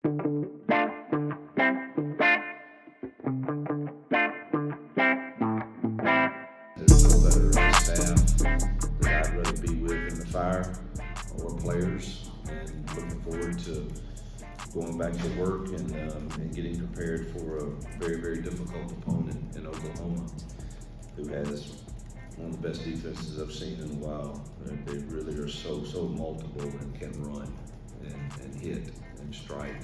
There's no better staff that I'd rather be with in the fire or players, and looking forward to going back to work and getting prepared for a very, very difficult opponent in Oklahoma, who has one of the best defenses I've seen in a while. They really are so multiple and can run and hit and strike,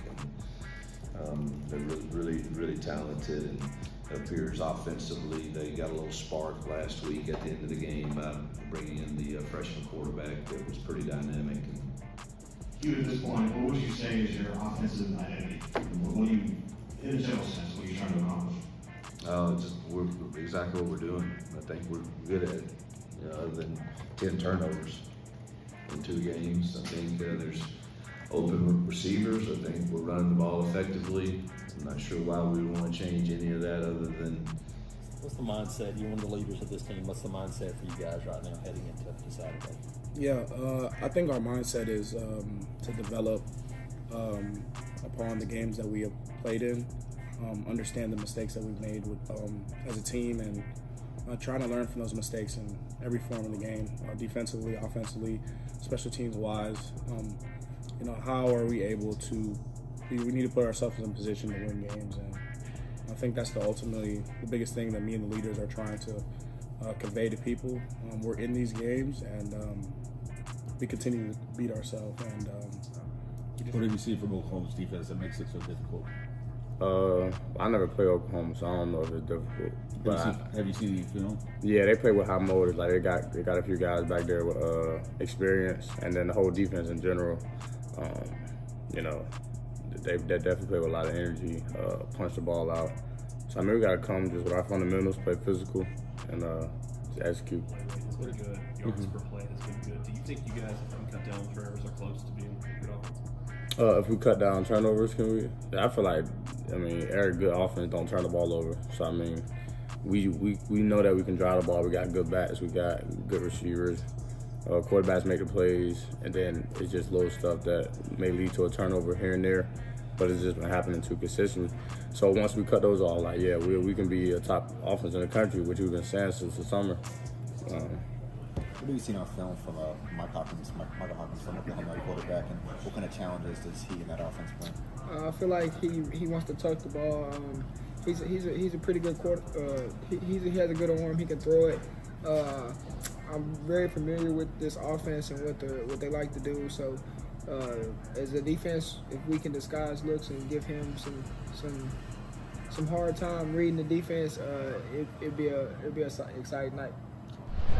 and they're really talented. And it appears offensively they got a little spark last week at the end of the game by bringing in the freshman quarterback that was pretty dynamic. You at this point, what would you say is your offensive identity? What you, in a general sense, what you're trying to accomplish? We're exactly what we're doing. I think we're good at it. Other than 10 turnovers in 2 games, I think there's open receivers. I think we're running the ball effectively. I'm not sure why we would want to change any of that other than. What's the mindset? You're one of the leaders of this team. What's the mindset for you guys right now heading into Saturday? Yeah, I think our mindset is to develop upon the games that we have played in, understand the mistakes that we've made with, as a team, and trying to learn from those mistakes in every form of the game, defensively, offensively, special teams wise. How are we able to? We need to put ourselves in position to win games, and I think that's ultimately the biggest thing that me and the leaders are trying to convey to people. We're in these games, and we continue to beat ourselves. And what have you seen from Oklahoma's defense that makes it so difficult? I never played Oklahoma, so I don't know if it's difficult. But have you seen any film? Yeah, they play with high motives. Like they got a few guys back there with experience, and then the whole defense in general. They definitely play with a lot of energy, punch the ball out. So we got to come just with our fundamentals, play physical, and just execute. It's been good. Yards per play has been good. Do you think you guys, if you cut down turnovers, are close to being a good offense? If we cut down turnovers, can we? I feel like, every good offense don't turn the ball over. So we know that we can drive the ball. We got good backs. We got good receivers. Quarterbacks make the plays, and then it's just little stuff that may lead to a turnover here and there, but it's just been happening too consistently. So once we cut those off, we can be a top offense in the country, which we've been saying since the summer. What have you seen on film from Michael Hawkins from Oklahoma quarterback, and what kind of challenges does he and that offense bring? I feel like he wants to tuck the ball. He's a pretty good quarter. He has a good arm. He can throw it. I'm very familiar with this offense and what they like to do. So, as a defense, if we can disguise looks and give him some hard time reading the defense, it'd be an exciting night.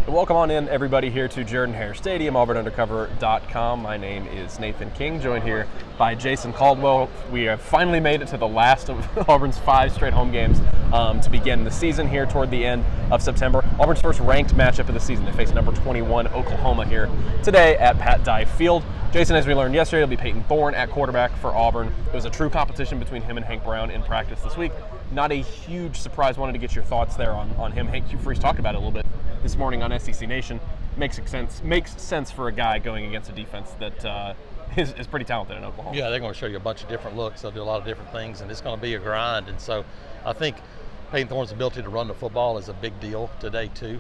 Welcome on in, everybody, here to Jordan-Hare Stadium, AuburnUndercover.com. My name is Nathan King, joined here by Jason Caldwell. We have finally made it to the last of Auburn's 5 straight home games to begin the season here toward the end of September. Auburn's first ranked matchup of the season. They face number 21 Oklahoma here today at Pat Dye Field. Jason, as we learned yesterday, it'll be Peyton Thorne at quarterback for Auburn. It was a true competition between him and Hank Brown in practice this week. Not a huge surprise. Wanted to get your thoughts there on him. Hank Hugh Freeze talked about it a little bit this morning on SEC Nation. Makes sense for a guy going against a defense that is pretty talented in Oklahoma. Yeah, they're going to show you a bunch of different looks. They'll do a lot of different things, and it's going to be a grind. And so I think Peyton Thorne's ability to run the football is a big deal today too,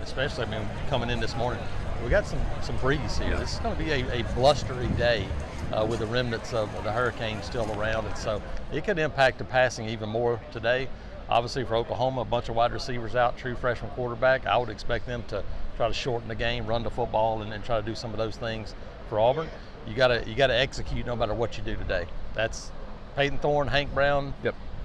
especially coming in this morning. We got some breeze here. This is going to be a blustery day with the remnants of the hurricane still around, and so it could impact the passing even more today. Obviously for Oklahoma, a bunch of wide receivers out, true freshman quarterback. I would expect them to try to shorten the game, run the football, and try to do some of those things. For Auburn, you got to execute no matter what you do today. That's Peyton Thorne, Hank Brown,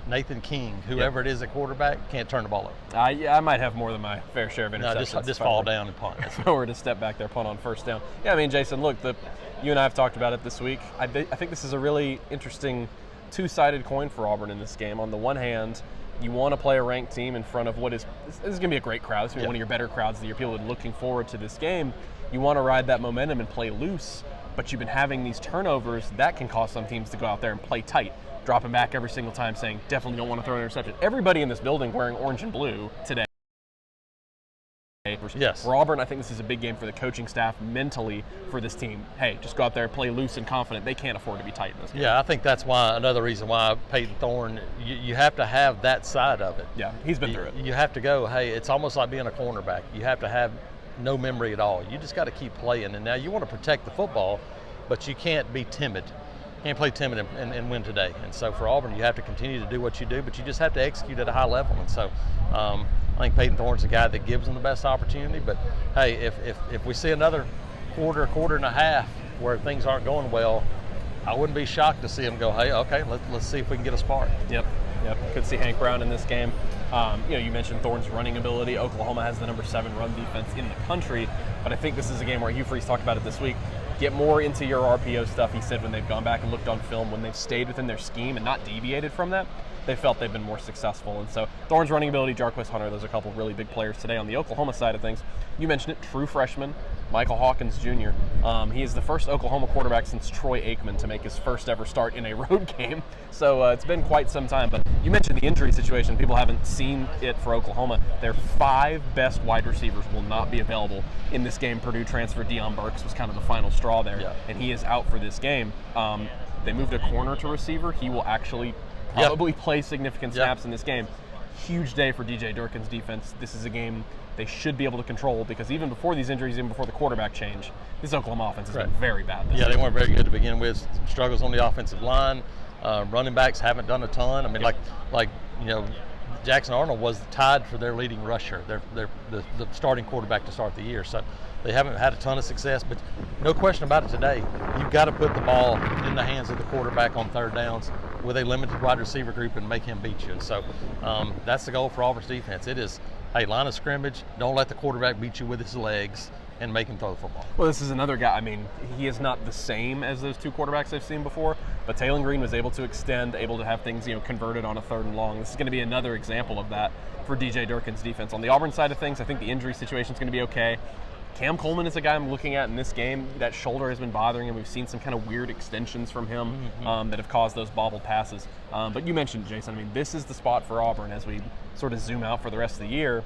Nathan King, whoever it is at quarterback, can't turn the ball over. I might have more than my fair share of interceptions. No, just fall down and punt. If I were to step back there, punt on first down. Yeah, Jason, look, you and I have talked about it this week. I think this is a really interesting two-sided coin for Auburn in this game. On the one hand, you want to play a ranked team in front of this is going to be a great crowd. This is going to be one of your better crowds of the year. People are looking forward to this game. You want to ride that momentum and play loose, but you've been having these turnovers that can cause some teams to go out there and play tight, dropping back every single time, saying definitely don't want to throw an interception. Everybody in this building wearing orange and blue today papers. Yes. For Auburn, I think this is a big game for the coaching staff mentally for this team. Hey, just go out there, play loose and confident. They can't afford to be tight in this game. Yeah, I think that's why another reason why Peyton Thorne, you have to have that side of it. Yeah, he's been through it. You have to go, hey, it's almost like being a cornerback. You have to have no memory at all. You just got to keep playing. And now you want to protect the football, but you can't be timid. You can't play timid and win today. And so for Auburn, you have to continue to do what you do, but you just have to execute at a high level. And so I think Peyton Thorne's the guy that gives them the best opportunity. But hey, if we see another quarter and a half where things aren't going well, I wouldn't be shocked to see him go, hey, okay, let's see if we can get a spark. Yep. Could see Hank Brown in this game. You mentioned Thorne's running ability. Oklahoma has the number 7 run defense in the country, but I think this is a game where Hugh Freeze talked about it this week. Get more into your RPO stuff, he said, when they've gone back and looked on film, when they've stayed within their scheme and not deviated from that, they felt they've been more successful. And so Thorne's running ability, Jarquez Hunter, those are a couple of really big players today. On the Oklahoma side of things, you mentioned it, true freshman, Michael Hawkins Jr. He is the first Oklahoma quarterback since Troy Aikman to make his first ever start in a road game. So it's been quite some time. But you mentioned the injury situation. People haven't seen it for Oklahoma. Their 5 best wide receivers will not be available in this game. Purdue transfer Deion Burks was kind of the final straw there, and he is out for this game. They moved a corner to receiver. He will actually probably play significant snaps in this game. Huge day for DJ Durkin's defense. This is a game they should be able to control, because even before these injuries, even before the quarterback change, this Oklahoma offense has been very bad. Yeah, they weren't very good to begin with. Some struggles on the offensive line. Running backs haven't done a ton. I mean, Jackson Arnold was tied for their leading rusher, the starting quarterback to start the year. So they haven't had a ton of success, but no question about it today. You've got to put the ball in the hands of the quarterback on third downs with a limited wide receiver group and make him beat you. And so that's the goal for Auburn's defense. It is, hey, line of scrimmage, don't let the quarterback beat you with his legs and make him throw the football. Well, this is another guy. I mean, he is not the same as those 2 quarterbacks I've seen before, but Taylor Green was able to extend, able to have things converted on a 3rd and long. This is going to be another example of that for DJ Durkin's defense. On the Auburn side of things, I think the injury situation is going to be okay. Cam Coleman is a guy I'm looking at in this game. That shoulder has been bothering him. We've seen some kind of weird extensions from him that have caused those bobble passes. But you mentioned, Jason, I mean, this is the spot for Auburn as we sort of zoom out for the rest of the year.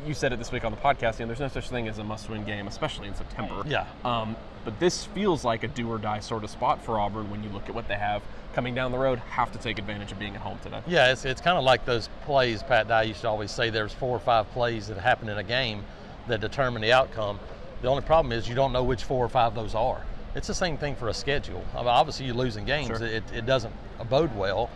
You said it this week on the podcast, there's no such thing as a must-win game, especially in September. Yeah. But this feels like a do-or-die sort of spot for Auburn when you look at what they have coming down the road, have to take advantage of being at home today. Yeah, it's kind of like those plays Pat Dye used to always say there's 4 or 5 plays that happen in a game that determine the outcome. The only problem is you don't know which 4 or 5 those are. It's the same thing for a schedule. I mean, obviously, you lose in games. Sure. It doesn't bode well.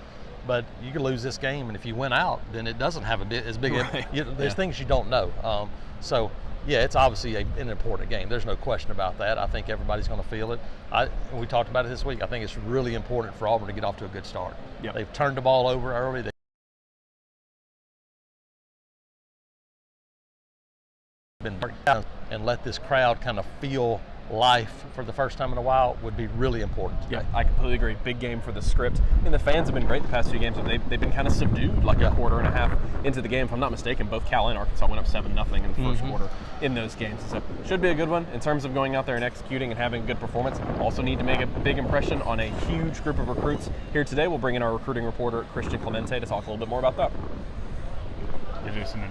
But you could lose this game, and if you win out, then it doesn't have as big. There's things you don't know. So yeah, it's obviously an important game. There's no question about that. I think everybody's going to feel it. We talked about it this week. I think it's really important for Auburn to get off to a good start. Yep. They've turned the ball over early. They've been down, and let this crowd kind of feel life for the first time in a while would be really important today. Yeah, I completely agree. Big game for the script. And the fans have been great the past few games, but they've been kind of subdued like a quarter and a half into the game. If I'm not mistaken, both Cal and Arkansas went up 7-0 in the first quarter in those games. So should be a good one in terms of going out there and executing and having a good performance. Also need to make a big impression on a huge group of recruits here today. We'll bring in our recruiting reporter, Christian Clemente, to talk a little bit more about that. Yeah, Jason,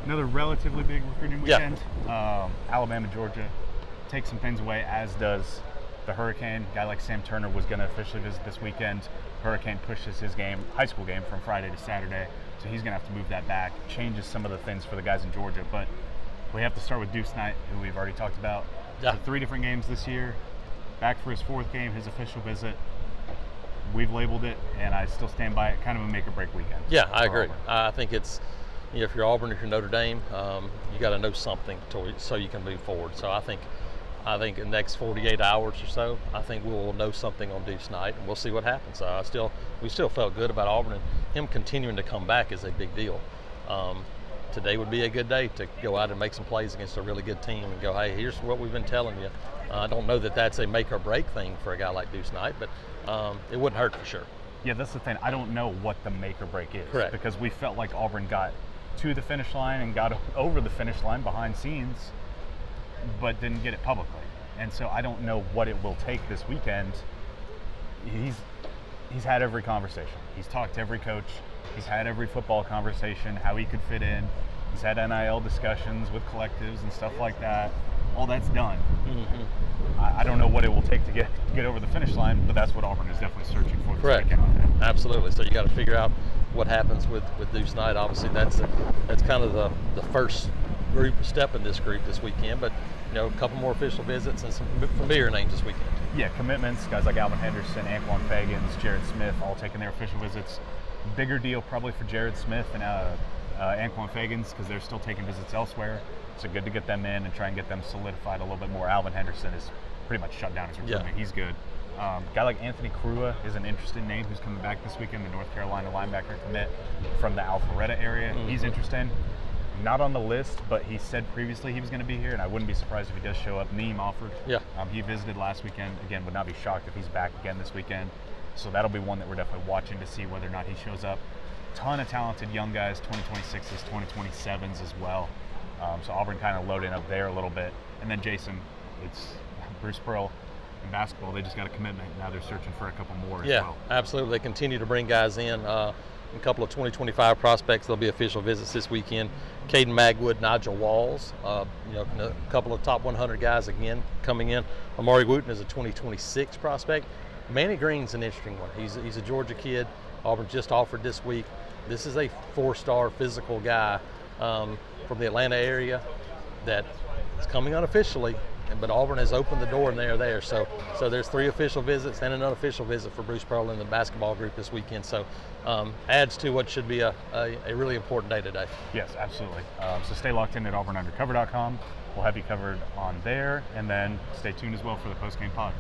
another relatively big recruiting weekend. Alabama, Georgia take some things away, as does the Hurricane. A guy like Sam Turner was going to officially visit this weekend. Hurricane pushes his high school game from Friday to Saturday, so he's going to have to move that back. Changes some of the things for the guys in Georgia, but we have to start with Deuce Knight, who we've already talked about. Yeah. 3 different games this year, back for his 4th game, his official visit. We've labeled it, and I still stand by it, kind of a make-or-break weekend. Yeah, I agree. I think it's, if you're Auburn, if you're Notre Dame, you got to know something so you can move forward. So I think in the next 48 hours or so, I think we'll know something on Deuce Knight, and we'll see what happens. We still felt good about Auburn, and him continuing to come back is a big deal. Today would be a good day to go out and make some plays against a really good team and go, hey, here's what we've been telling you. I don't know that that's a make or break thing for a guy like Deuce Knight, but it wouldn't hurt for sure. Yeah, that's the thing. I don't know what the make or break is. Correct. Because we felt like Auburn got to the finish line and got over the finish line behind scenes, but didn't get it publicly. And so I don't know what it will take this weekend. He's had every conversation. He's talked to every coach. He's had every football conversation, how he could fit in. He's had NIL discussions with collectives and stuff like that. All that's done. I don't know what it will take to get over the finish line, but that's what Auburn is definitely searching for this Correct. weekend. Absolutely. So you got to figure out what happens with Deuce Knight. Obviously, that's kind of the first step in this group this weekend. But a couple more official visits and some familiar names this weekend. Yeah, commitments. Guys like Alvin Henderson, Anquan Fagans, Jared Smith, all taking their official visits. Bigger deal probably for Jared Smith and Anquan Fagans because they're still taking visits elsewhere. So good to get them in and try and get them solidified a little bit more. Alvin Henderson is pretty much shut down his recruitment. Yeah. He's good. Guy like Anthony Crua is an interesting name who's coming back this weekend, the North Carolina linebacker commit from the Alpharetta area. He's interesting. Not on the list, but he said previously he was going to be here, and I wouldn't be surprised if he does show up. Neem offered. Yeah. He visited last weekend. Again, would not be shocked if he's back again this weekend. So that'll be one that we're definitely watching to see whether or not he shows up. Ton of talented young guys, 2026s, 2027s as well. So Auburn kind of loading up there a little bit. And then Jason, it's Bruce Pearl in basketball. They just got a commitment. Now they're searching for a couple more as well. Yeah, absolutely. They continue to bring guys in. A couple of 2025 prospects. There'll be official visits this weekend. Caden Magwood, Nigel Walls, a couple of top 100 guys again coming in. Amari Wooten is a 2026 prospect. Manny Green's an interesting one. He's a Georgia kid. Auburn just offered this week. This is a 4-star physical guy from the Atlanta area that is coming unofficially, but Auburn has opened the door and they're there. So there's 3 official visits and an unofficial visit for Bruce Pearl in the basketball group this weekend. So adds to what should be a really important day today. Yes, absolutely. So stay locked in at auburnundercover.com. We'll have you covered on there, and then stay tuned as well for the post-game pod.